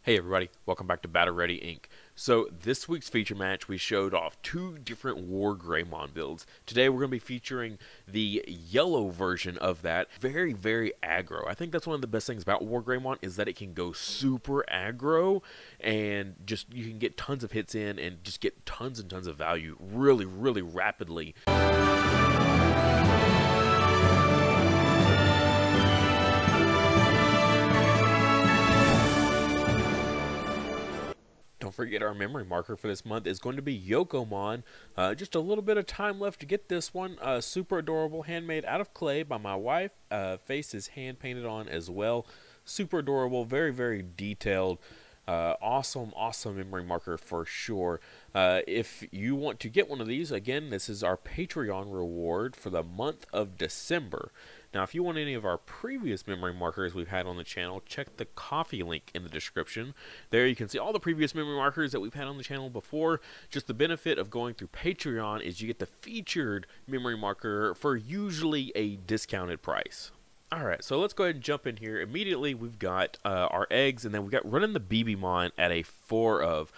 Hey everybody, welcome back to Battle Ready Inc. So this week's feature match we showed off two different WarGreymon builds. Today we're going to be featuring the yellow version of that. Very, very aggro. I think that's one of the best things about WarGreymon is that it can go super aggro and just you can get tons of hits in and just get tons and tons of value really, really rapidly. Don't forget our memory marker for this month is going to be Yokomon. Just a little bit of time left to get this one. Super adorable, handmade out of clay by my wife. Face is hand painted on as well. Super adorable, very, very detailed. Awesome memory marker for sure. If you want to get one of these, again, this is our Patreon reward for the month of December. Now, if you want any of our previous memory markers we've had on the channel, check the coffee link in the description. There you can see all the previous memory markers that we've had on the channel before. Just the benefit of going through Patreon is you get the featured memory marker for usually a discounted price. Alright, so let's go ahead and jump in here. Immediately, we've got our eggs, and then we've got running the Digimon at a 4 of.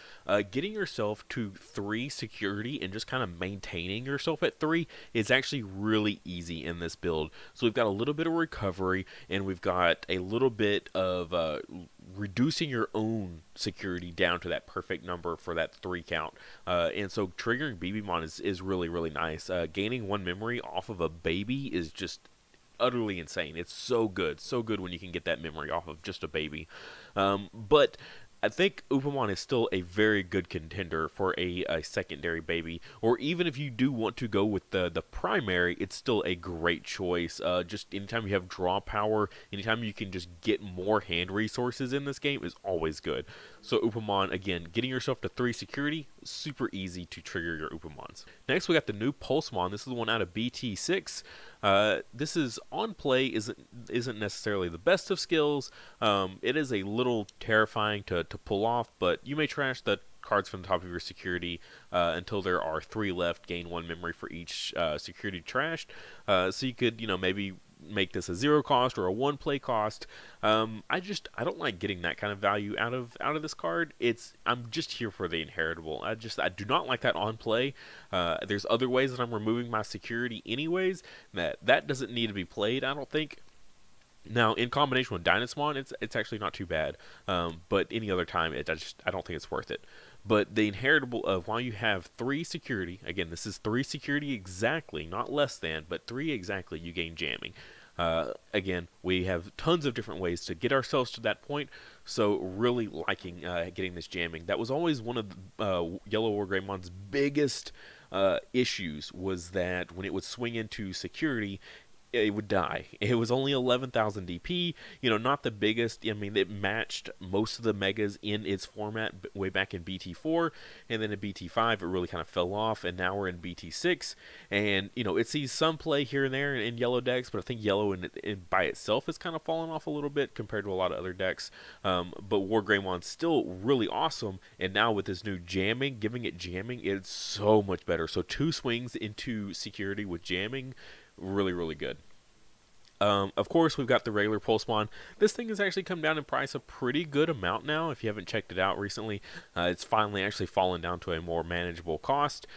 Getting yourself to 3 security and just kind of maintaining yourself at 3 is actually really easy in this build. So we've got a little bit of recovery, and we've got a little bit of reducing your own security down to that perfect number for that 3 count. And so triggering Digimon is really, really nice. Gaining 1 memory off of a baby is just utterly insane. It's so good when you can get that memory off of just a baby. But I think Bulkmon is still a very good contender for a secondary baby, or even if you do want to go with the primary, it's still a great choice. Just anytime you have draw power, anytime you can just get more hand resources in this game is always good. So Bulkmon, again, getting yourself to 3 security, super easy to trigger your Bulkmons. Next we got the new Pulsemon. This is the one out of BT6. This is on play, isn't necessarily the best of skills. It is a little terrifying to pull off, but you may trash the cards from the top of your security until there are 3 left. Gain 1 memory for each security trashed. So you could, maybe make this a 0 cost or a 1 play cost. I don't like getting that kind of value out of this card. I'm just here for the inheritable. I do not like that on play. There's other ways that I'm removing my security anyways. That doesn't need to be played, I don't think. Now, in combination with Dynasmon, it's actually not too bad. But any other time, I don't think it's worth it. But the inheritable of while you have 3 security, again, this is 3 security exactly, not less than, but 3 exactly, you gain jamming. Again, we have tons of different ways to get ourselves to that point, so really liking getting this jamming. That was always one of Yellow WarGreymon's biggest issues, was that when it would swing into security, it would die. It was only 11,000 DP, not the biggest. I mean, it matched most of the megas in its format way back in BT4, and then in BT5 it really kind of fell off, and now we're in BT6, and it sees some play here and there in yellow decks, but I think yellow by itself has kind of fallen off a little bit compared to a lot of other decks. But WarGreymon's still really awesome, and now with this new jamming, giving it jamming, it's so much better. So 2 swings into security with jamming, really, really good. Of course, we've got the regular Pulsemon. This thing has actually come down in price a pretty good amount now. If you haven't checked it out recently, it's finally actually fallen down to a more manageable cost,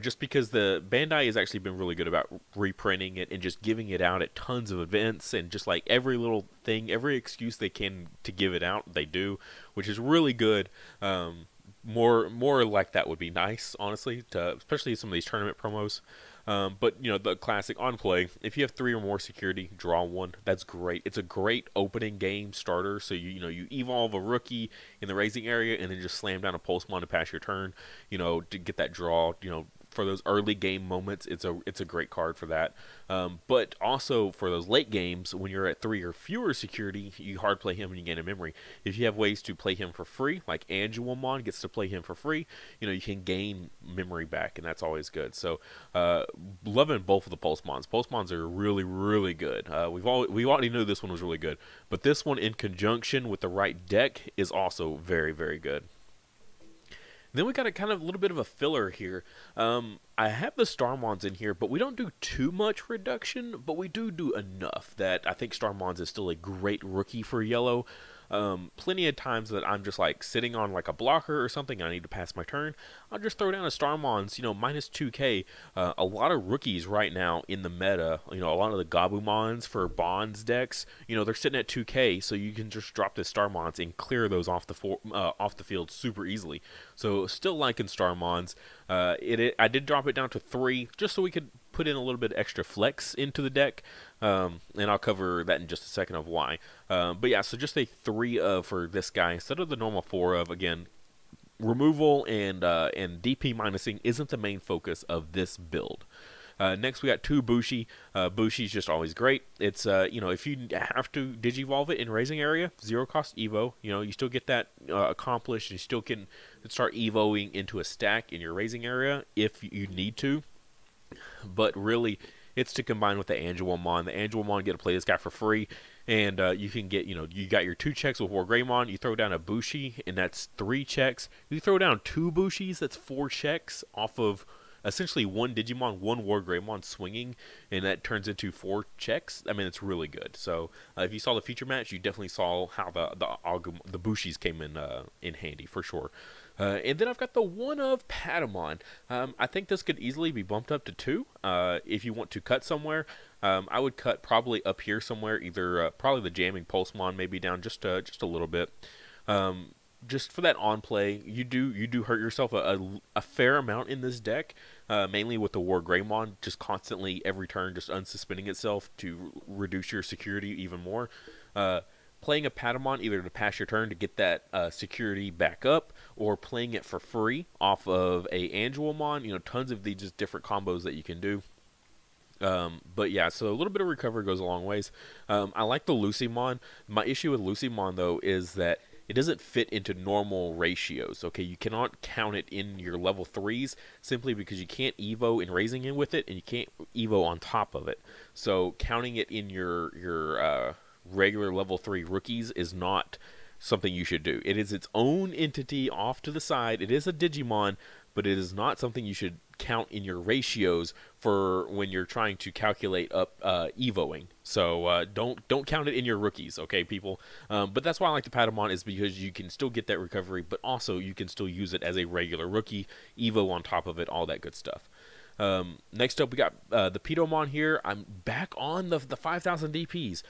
just because the Bandai has actually been really good about reprinting it and just giving it out at tons of events, and just like every little thing, every excuse they can to give it out, they do, which is really good. More like that would be nice, honestly, especially some of these tournament promos. But the classic on play, if you have 3 or more security, draw 1. That's great. It's a great opening game starter. So you evolve a rookie in the raising area and then just slam down a Pulsemon to pass your turn, to get that draw. For those early game moments, it's a great card for that. But also for those late games, when you're at 3 or fewer security, you hard play him and you gain a memory. If you have ways to play him for free, like Angelmon gets to play him for free, you can gain memory back, and that's always good. So loving both of the Pulsemons. Pulsemons are really, really good. We already knew this one was really good, but this one in conjunction with the right deck is also very, very good. Then we got a kind of little bit of a filler here. I have the Starmons in here, but we don't do too much reduction, but we do enough that I think Starmons is still a great rookie for yellow. Plenty of times that I'm just like sitting on like a blocker or something and I need to pass my turn, I'll just throw down a Starmon's, minus 2k. A lot of rookies right now in the meta, a lot of the Gabumons for Bonds decks, they're sitting at 2k, so you can just drop the Starmons and clear those off the field super easily. So still liking Starmons. I did drop it down to 3 just so we could put in a little bit extra flex into the deck, and I'll cover that in just a second of why. But yeah, so just a 3 of for this guy instead of the normal 4 of. Again, removal and DP minusing isn't the main focus of this build. Next, we got 2 Bushi. Bushi's just always great. It's, if you have to Digivolve it in Raising Area, 0 cost Evo, you still get that accomplished. You still can start Evoing into a stack in your Raising Area if you need to. But really, it's to combine with the Angelomon. The Angelomon, get to play this guy for free. And you can get, you got your 2 checks with WarGreymon. You throw down a Bushi, and that's 3 checks. You throw down 2 Bushis, that's 4 checks off of essentially 1 Digimon, 1 WarGreymon swinging, and that turns into 4 checks. I mean, it's really good. So if you saw the feature match, you definitely saw how the Bushis came in handy for sure. And then I've got the 1 of Patamon. I think this could easily be bumped up to 2 if you want to cut somewhere. I would cut probably up here somewhere, either probably the jamming Pulsemon, maybe down just a little bit. Just for that on play, you do hurt yourself a fair amount in this deck, mainly with the WarGreymon just constantly every turn just unsuspending itself to reduce your security even more. Playing a Patamon either to pass your turn to get that security back up, or playing it for free off of a Angelomon. Tons of these just different combos that you can do. But yeah, so a little bit of recovery goes a long ways. I like the Lucymon. My issue with Lucymon, though, is that it doesn't fit into normal ratios. Okay, you cannot count it in your level 3s simply because you can't Evo in Raising in with it, and you can't Evo on top of it. So counting it in your regular level 3 rookies is not something you should do. It is its own entity off to the side. It is a Digimon, but it is not something you should count in your ratios for when you're trying to calculate up Evoing. So don't count it in your rookies, okay, people? But that's why I like the Patamon, is because you can still get that recovery, but also you can still use it as a regular rookie, Evo on top of it, all that good stuff. Next up, we got the Pitomon here. I'm back on the 5,000 DPs,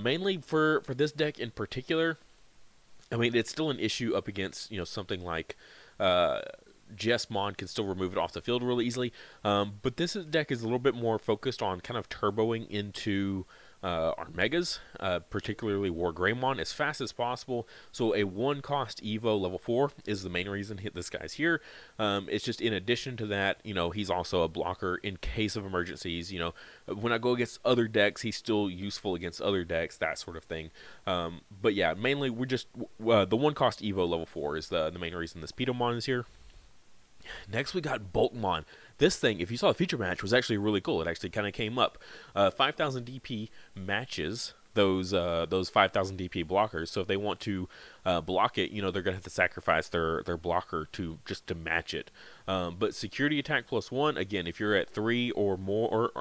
mainly for this deck in particular. I mean, it's still an issue up against, something like Jesmon can still remove it off the field really easily. But this deck is a little bit more focused on kind of turboing into our Megas, particularly WarGreymon, as fast as possible. So a 1 cost Evo level 4 is the main reason this guy's here. It's just in addition to that, he's also a blocker in case of emergencies. When I go against other decks, he's still useful against other decks, that sort of thing. But yeah, mainly we're just the 1 cost Evo level 4 is the main reason this Pitomon is here. Next, we got Bulkmon. This thing, if you saw the feature match, was actually really cool. It actually kind of came up. 5,000 DP matches those 5,000 DP blockers. So if they want to block it, they're going to have to sacrifice their blocker to match it. But security attack +1, again, if you're at 3 or more,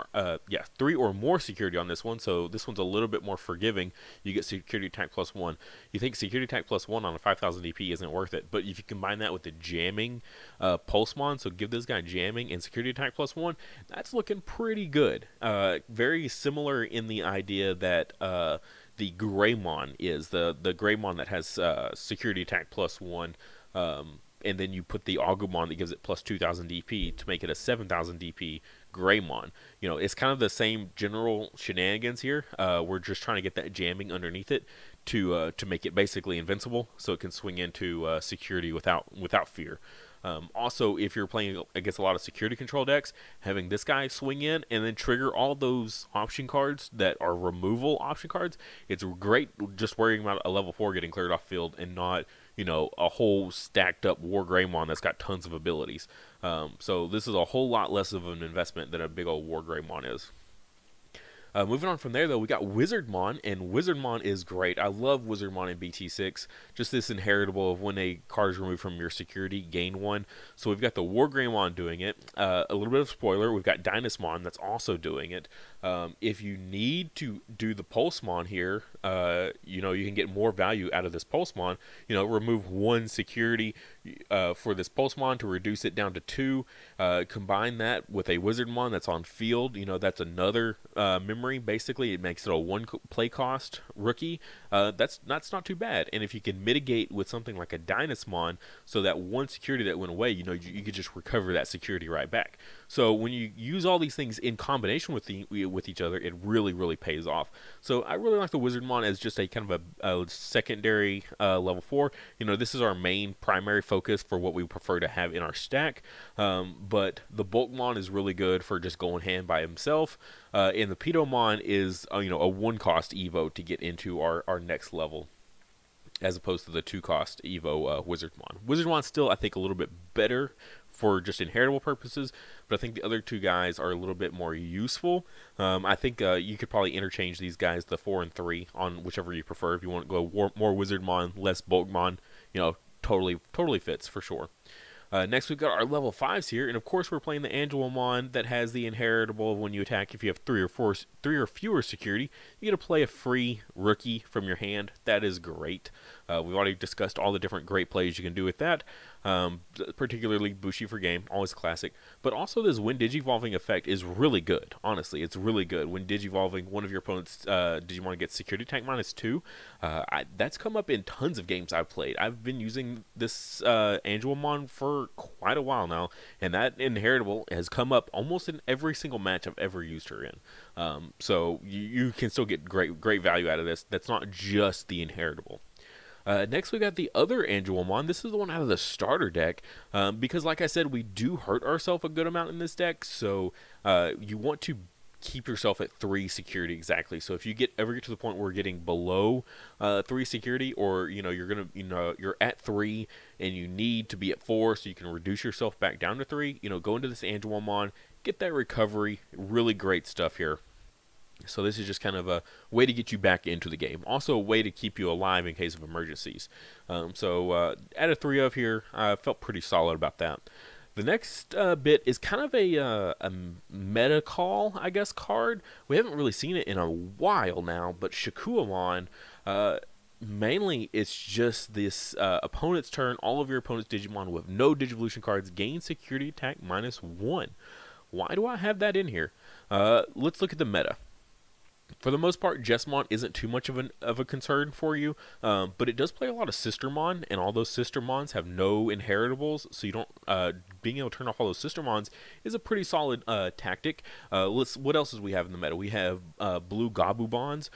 3 or more security on this one, so this one's a little bit more forgiving, you get security attack +1. You think security attack +1 on a 5,000 DP isn't worth it, but if you combine that with the jamming Pulsemon, so give this guy jamming and security attack +1, that's looking pretty good. Very similar in the idea that the Greymon is the Greymon that has security attack +1, and then you put the Agumon that gives it +2,000 DP to make it a 7,000 DP Greymon. It's kind of the same general shenanigans here. We're just trying to get that jamming underneath it to make it basically invincible, so it can swing into security without fear. Also, if you're playing against a lot of security control decks, having this guy swing in and then trigger all those option cards that are removal option cards, it's great just worrying about a level 4 getting cleared off field and not, a whole stacked up WarGreymon that's got tons of abilities. So this is a whole lot less of an investment than a big old WarGreymon is. Moving on from there, though, we got Wizardmon, and Wizardmon is great. I love Wizardmon in BT6. Just this inheritable of when a card is removed from your security, gain one. So we've got the WarGreymon doing it. A little bit of spoiler, we've got Dynasmon that's also doing it. If you need to do the Pulsemon here, you know, you can get more value out of this Pulsemon. You know, remove one security for this Pulsemon to reduce it down to 2. Combine that with a Wizardmon that's on field. You know, that's another memory. Basically, it makes it a 1 play cost rookie. That's not too bad. And if you can mitigate with something like a Dynasmon, so that one security that went away, you know, you could just recover that security right back. So when you use all these things in combination with each other, it really pays off. So I really like the Wizardmon as just a kind of a secondary level 4. You know, this is our main primary focus for what we prefer to have in our stack. But the Bulkmon is really good for just going hand by himself. And the Pedomon is you know, a 1 cost Evo to get into our next level, as opposed to the 2 cost Evo Wizardmon. Wizardmon's still, I think, a little bit better for just inheritable purposes, but I think the other 2 guys are a little bit more useful. I think you could probably interchange these guys, the 4 and 3, on whichever you prefer. If you want to go more Wizardmon, less Bulkmon, you know, totally fits for sure. Next, we've got our level 5s here, and of course we're playing the Angelomon that has the inheritable of when you attack. If you have 3 or fewer security, you get to play a free rookie from your hand. That is great. We've already discussed all the different great plays you can do with that, particularly Bushi for game, always classic. But also this when Digivolving effect is really good. Honestly, it's really good. When Digivolving, one of your opponent's Digimon gets security tank -2. That's come up in tons of games I've played. I've been using this Angelomon for quite a while now, and that inheritable has come up almost in every single match I've ever used her in. So you can still get great value out of this. That's not just the inheritable. Next, we got the other Angelomon. This is the one out of the starter deck, because like I said, we do hurt ourselves a good amount in this deck, so you want to keep yourself at 3 security exactly. So if you ever get to the point where we're getting below 3 security, or you know you're at 3 and you need to be at 4 so you can reduce yourself back down to 3, you know, go into this Angelomon, get that recovery. Really great stuff here. So this is just kind of a way to get you back into the game. Also a way to keep you alive in case of emergencies. So at a 3 of here, I felt pretty solid about that. The next bit is kind of a meta call, I guess, card. We haven't really seen it in a while now, but Shakuamon, mainly it's just this opponent's turn. All of your opponent's Digimon with no Digivolution cards gain security attack -1. Why do I have that in here? Let's look at the meta. For the most part, Jesmon isn't too much of a concern for you, but it does play a lot of Sistermon, and all those Sistermons have no inheritables, so you don't being able to turn off all those Sistermons is a pretty solid tactic. What else do we have in the meta? We have blue Gabubons.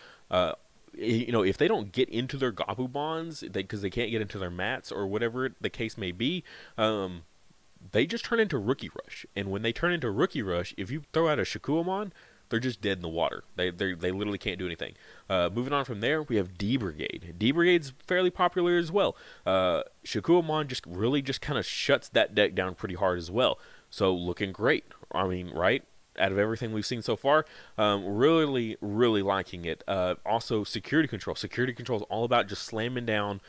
You know, if they don't get into their Gabubons, because they can't get into their mats or whatever the case may be, they just turn into Rookie Rush. And when they turn into Rookie Rush, if you throw out a Shakuamon, they're just dead in the water. They literally can't do anything. Moving on from there, we have D Brigade. D Brigade's fairly popular as well. Shakuamon just kind of shuts that deck down pretty hard as well. So looking great. I mean, right? Out of everything we've seen so far, really liking it. Also, security control. Security control is all about just slamming down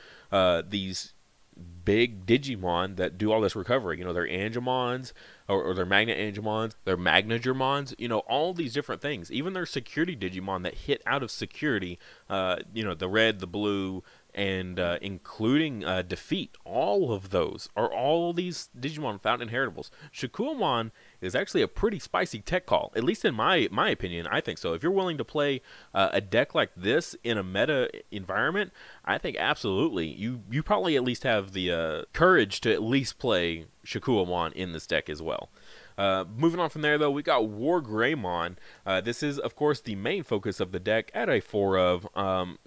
these big Digimon that do all this recovery. You know, they're Angemons, or they're Magna Angemons, they're Magnagermons, you know, all these different things. Even their security Digimon that hit out of security, you know, the red, the blue, and including Defeat. All of those are all these Digimon found inheritables. Shakuamon is actually a pretty spicy tech call, at least in my opinion. I think so. If you're willing to play a deck like this in a meta environment, I think absolutely you probably at least have the courage to at least play Shakuamon in this deck as well. Moving on from there, though, we got WarGreymon. This is, of course, the main focus of the deck at a 4 of.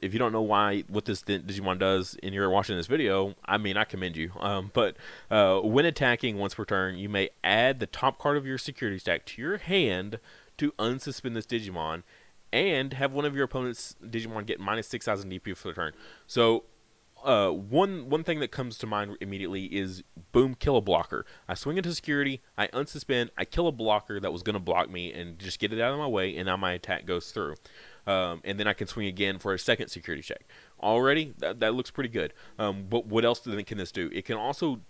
If you don't know what this Digimon does and you're watching this video, I mean, I commend you. But when attacking once per turn, you may add the top card of your security stack to your hand to unsuspend this Digimon and have one of your opponent's Digimon get -6,000 DP for the turn. So one thing that comes to mind immediately is boom, kill a blocker. I swing into security, I unsuspend, I kill a blocker that was going to block me and just get it out of my way, and now my attack goes through. And then I can swing again for a second security check. Already, that looks pretty good. But what else can this do? It can also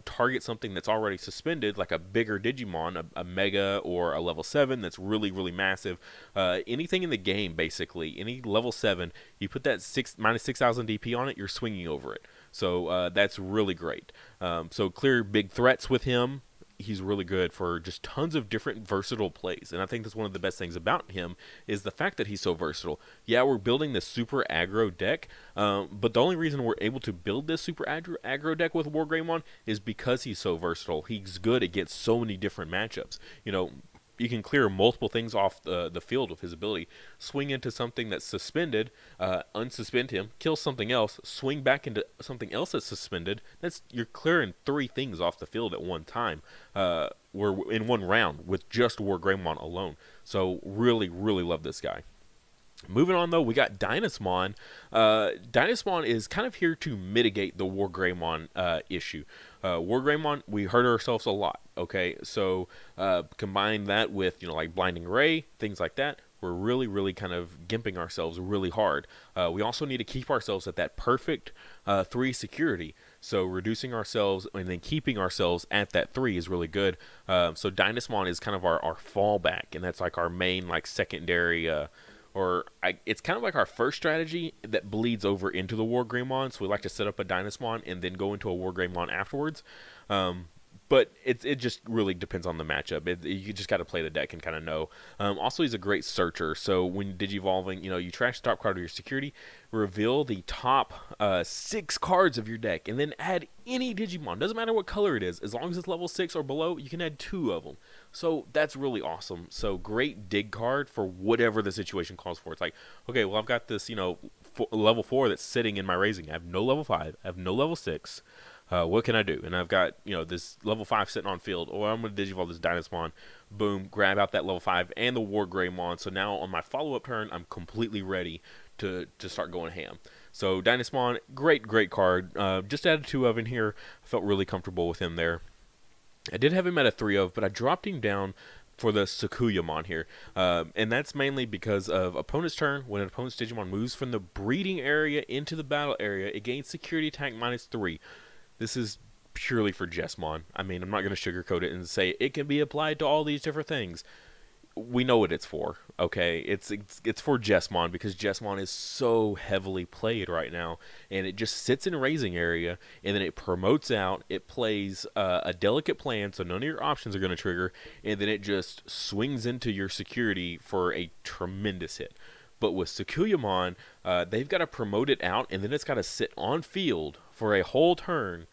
target something that's already suspended, like a bigger Digimon, a Mega or a level 7 that's really, really massive. Anything in the game, basically, any level 7, you put that minus 6,000 DP on it, you're swinging over it. So that's really great. So clear big threats with him. He's really good for just tons of different versatile plays. And I think that's one of the best things about him is the fact that he's so versatile. Yeah, we're building this super aggro deck, but the only reason we're able to build this super aggro deck with WarGreymon is because he's so versatile. He's good against so many different matchups. You know, you can clear multiple things off the field with his ability. Swing into something that's suspended, unsuspend him, kill something else, swing back into something else that's suspended. You're clearing 3 things off the field at one time. We're in one round with just WarGreymon alone. So really, really love this guy. Moving on, though, we got Dynasmon. Dynasmon is kind of here to mitigate the WarGreymon issue. WarGreymon, we hurt ourselves a lot, okay? So combine that with, you know, like Blinding Ray, things like that. We're really, really kind of gimping ourselves really hard. We also need to keep ourselves at that perfect 3 security. So reducing ourselves and then keeping ourselves at that 3 is really good. So Dynasmon is kind of our fallback, and that's like our main, like, secondary it's kind of like our first strategy that bleeds over into the WarGreymon. So we like to set up a Dynasmon and then go into a WarGreymon afterwards. But it just really depends on the matchup. You just got to play the deck and kind of know. Also, he's a great searcher. So when Digivolving, you know, you trash the top card of your security, reveal the top 6 cards of your deck, and then add any Digimon. Doesn't matter what color it is. As long as it's level 6 or below, you can add 2 of them. So that's really awesome. So great dig card for whatever the situation calls for. It's like, okay, well, I've got this, you know, level 4 that's sitting in my raising. I have no level 5. I have no level 6. What can I do? And I've got, you know, this level 5 sitting on field. Or I'm going to Digivolve this Dynasmon. Boom, grab out that level 5 and the WarGreymon. So now on my follow-up turn, I'm completely ready to start going ham. So Dynasmon, great card. Just added 2 of in here. I felt really comfortable with him there. I did have him at a 3 of, but I dropped him down for the Sakuyamon here. And that's mainly because of opponent's turn. When an opponent's Digimon moves from the breeding area into the battle area, it gains security attack -3. This is purely for Jesmon. I mean, I'm not going to sugarcoat it and say it can be applied to all these different things. We know what it's for, okay? It's for Jesmon because Jesmon is so heavily played right now, and it just sits in raising area, and then it promotes out. It plays a delicate plan, so none of your options are going to trigger, and then it just swings into your security for a tremendous hit. But with Sakuyamon, they've got to promote it out, and then it's got to sit on field for a whole turn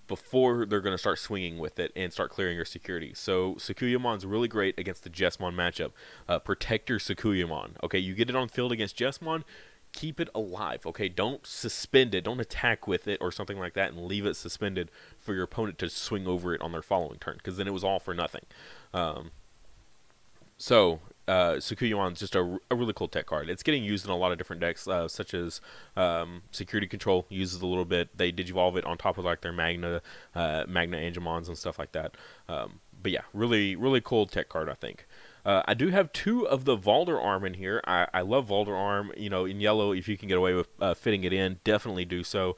before they're going to start swinging with it and start clearing your security. So Sakuyamon's really great against the Jesmon matchup. Protect your Sakuyamon. Okay, you get it on field against Jesmon, keep it alive. Okay, don't suspend it. Don't attack with it or something like that and leave it suspended for your opponent to swing over it on their following turn, because then it was all for nothing. Sakuyamon's just a really cool tech card. It's getting used in a lot of different decks, such as Security Control uses a little bit. They Digivolve it on top of like their Magna Angemons and stuff like that. But yeah, really cool tech card, I think. I do have 2 of the Valderarm in here. I love Valderarm. You know, in yellow, if you can get away with fitting it in, definitely do so.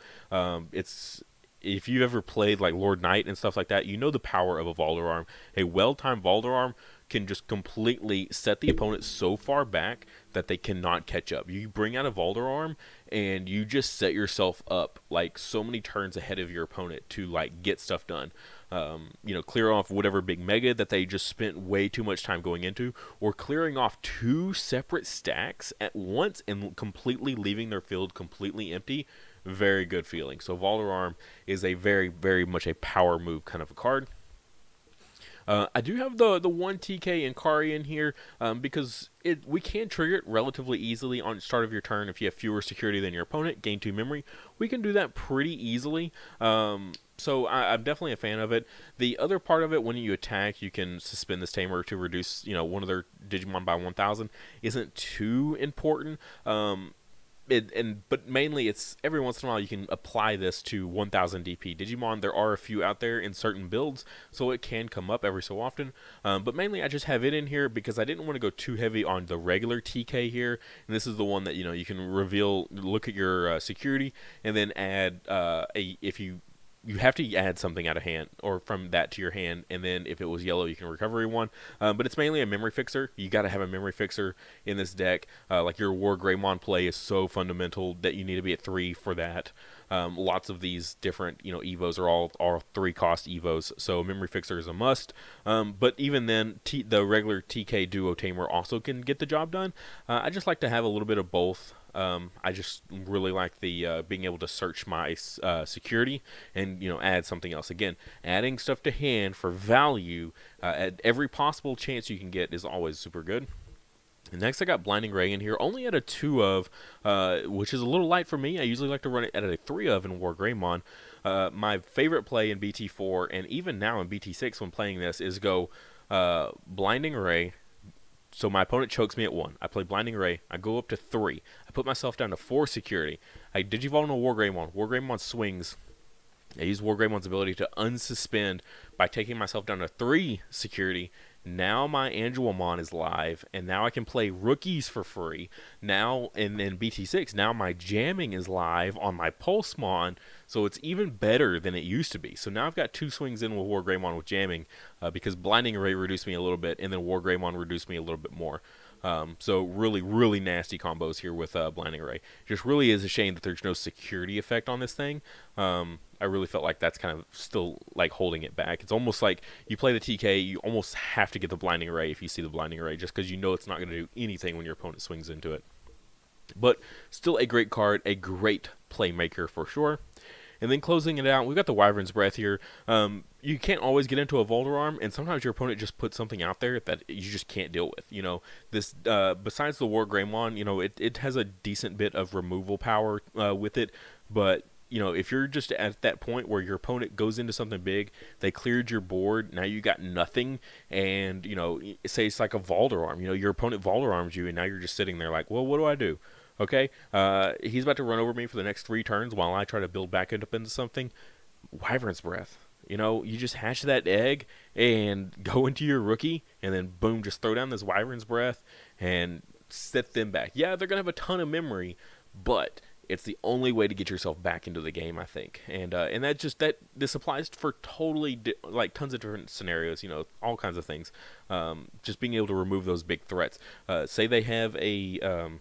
If you've ever played like Lord Knight and stuff like that, you know the power of a Valderarm. A well-timed Valderarm can just completely set the opponent so far back that they cannot catch up. You bring out a Valderarm and you just set yourself up like so many turns ahead of your opponent to like get stuff done. You know, clear off whatever big mega that they just spent way too much time going into, or clearing off 2 separate stacks at once and completely leaving their field completely empty. Very good feeling. So Valderarm is a very much a power move kind of a card. I do have the 1 TK Inkari in here because we can trigger it relatively easily on the start of your turn. If you have fewer security than your opponent, gain 2 memory. We can do that pretty easily. So I'm definitely a fan of it. The other part of it, when you attack, you can suspend this tamer to reduce, you know, one of their Digimon by 1,000. Isn't too important. but mainly it's every once in a while you can apply this to 1000 DP Digimon. There are a few out there in certain builds, so it can come up every so often. But mainly I just have it in here because I didn't want to go too heavy on the regular TK here. And this is the one that you can reveal, look at your security, and then add if you have to add something out of hand or from that to your hand, and then if it was yellow you can recovery one, but it's mainly a memory fixer. You got to have a memory fixer in this deck. Like your WarGreymon play is so fundamental that you need to be at 3 for that. Lots of these different evos are all 3-cost evos, so memory fixer is a must. But even then, the regular TK duo tamer also can get the job done. I just like to have a little bit of both. I just really like the being able to search my security and add something else. Again, adding stuff to hand for value at every possible chance you can get is always super good. And next I got Blinding Ray in here, only at a 2 of, which is a little light for me. I usually like to run it at a 3 of in WarGreymon. My favorite play in BT4 and even now in BT6 when playing this is go Blinding Ray. So my opponent chokes me at 1. I play Blinding Ray. I go up to 3. I put myself down to 4 security. I Digivolve into WarGreymon. WarGreymon swings. I use WarGreymon's ability to unsuspend by taking myself down to 3 security. Now my Angelmon is live, and now I can play rookies for free. Now, and then BT6, now my jamming is live on my Pulsemon, so it's even better than it used to be. So now I've got 2 swings in with WarGreymon with jamming, because Blinding Ray reduced me a little bit, and then WarGreymon reduced me a little bit more. So really, really nasty combos here with Blinding Ray. Just really is a shame that there's no security effect on this thing. I really felt like that's kind of still like holding it back. It's almost like you play the TK, you almost have to get the Blinding Ray if you see the Blinding Ray, just because it's not going to do anything when your opponent swings into it. But still a great card, a great playmaker for sure. And then closing it out, we've got the Wyvern's Breath here. You can't always get into a Volderarm, and sometimes your opponent just puts something out there that you just can't deal with. This besides the WarGreymon, it has a decent bit of removal power with it, but if you're just at that point where your opponent goes into something big, they cleared your board, now you got nothing, and say it's like a Volderarm. Your opponent Volderarms you, and now you're just sitting there like, well, what do I do? Okay, he's about to run over me for the next 3 turns while I try to build back up into something. Wyvern's Breath. You just hatch that egg and go into your rookie, and then boom, just throw down this Wyvern's Breath and set them back. Yeah, they're going to have a ton of memory, but it's the only way to get yourself back into the game, I think. And this applies for totally like tons of different scenarios, all kinds of things. Just being able to remove those big threats. Say they have a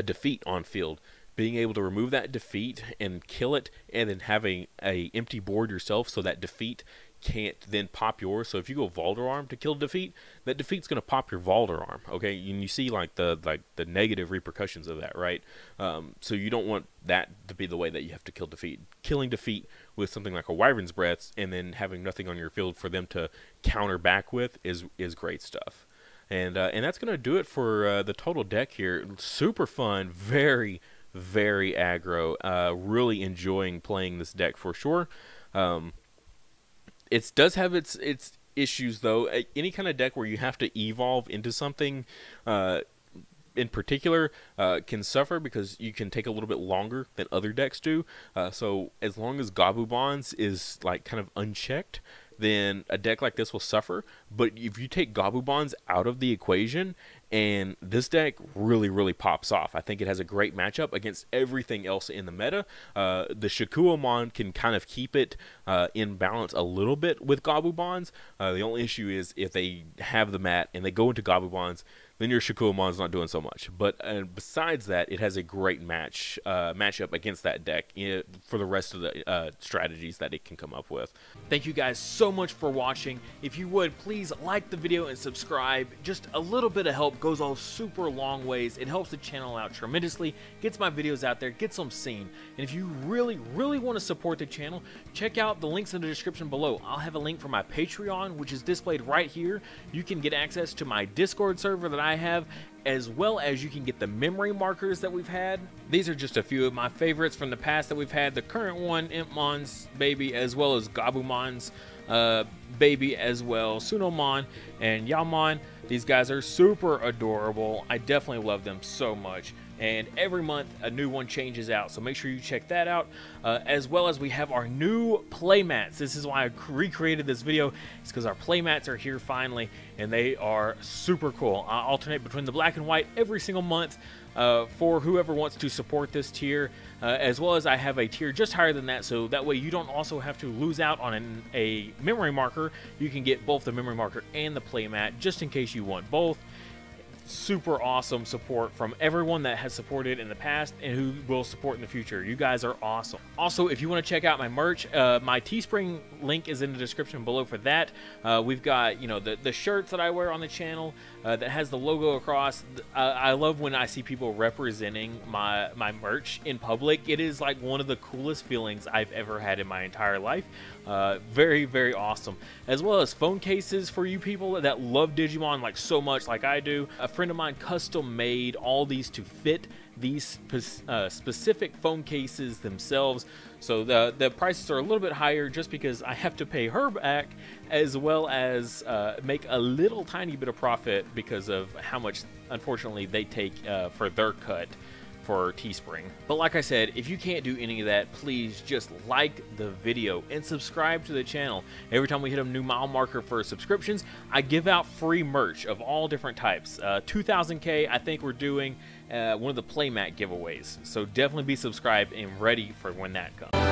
defeat on field, being able to remove that defeat and kill it, and then having a empty board yourself so that defeat can't then pop yours. So if you go Volderarm to kill defeat, that defeat's going to pop your Volderarm, okay? And you see like the negative repercussions of that, right? So you don't want that to be the way that you have to kill defeat. Killing defeat with something like a Wyvern's Breath and then having nothing on your field for them to counter back with is great stuff. And that's going to do it for the total deck here. Super fun, very, very aggro. Really enjoying playing this deck for sure. It does have its issues, though. Any kind of deck where you have to evolve into something in particular can suffer because you can take a little bit longer than other decks do. So as long as Gabumons is like kind of unchecked, then a deck like this will suffer. But if you take Gabumons out of the equation, and this deck really, really pops off. I think it has a great matchup against everything else in the meta. The Shakuomon can kind of keep it in balance a little bit with Gabumons. The only issue is if they have the mat and they go into Gabumons, then your Shakuomon's not doing so much. But besides that, it has a great matchup against that deck for the rest of the strategies that it can come up with. Thank you guys so much for watching. If you would, please like the video and subscribe. Just a little bit of help goes a super long ways. It helps the channel out tremendously, gets my videos out there, gets them seen. And if you really, really want to support the channel, check out the links in the description below. I'll have a link for my Patreon, which is displayed right here. You can get access to my Discord server that I have, as well as you can get the memory markers that we've had. These are just a few of my favorites from the past that we've had. The current one, Impmon's baby, as well as Gabumon's baby as well, Sunomon and Yaomon. These guys are super adorable. I definitely love them so much. and every month a new one changes out, so make sure you check that out. As well as we have our new playmats. This is why I recreated this video. It's because our playmats are here finally, and they are super cool. I alternate between the black and white every single month for whoever wants to support this tier, as well as I have a tier just higher than that, so that way you don't also have to lose out on a memory marker. You can get both the memory marker and the playmat just in case you want both. Super awesome support from everyone that has supported in the past and who will support in the future. You guys are awesome. Also, if you want to check out my merch, my Teespring link is in the description below for that. We've got, you know, the shirts that I wear on the channel that has the logo across. I love when I see people representing my merch in public. It is like one of the coolest feelings I've ever had in my entire life. Very, very awesome. As well as phone cases for you people that love Digimon like so much like I do. A friend of mine custom made all these to fit these specific phone cases themselves, so the prices are a little bit higher just because I have to pay her back, as well as make a little tiny bit of profit because of how much unfortunately they take for their cut for Teespring. But like I said, if you can't do any of that, please just like the video and subscribe to the channel. Every time we hit a new mile marker for subscriptions, I give out free merch of all different types. 2000K, I think we're doing one of the playmat giveaways, so definitely be subscribed and ready for when that comes.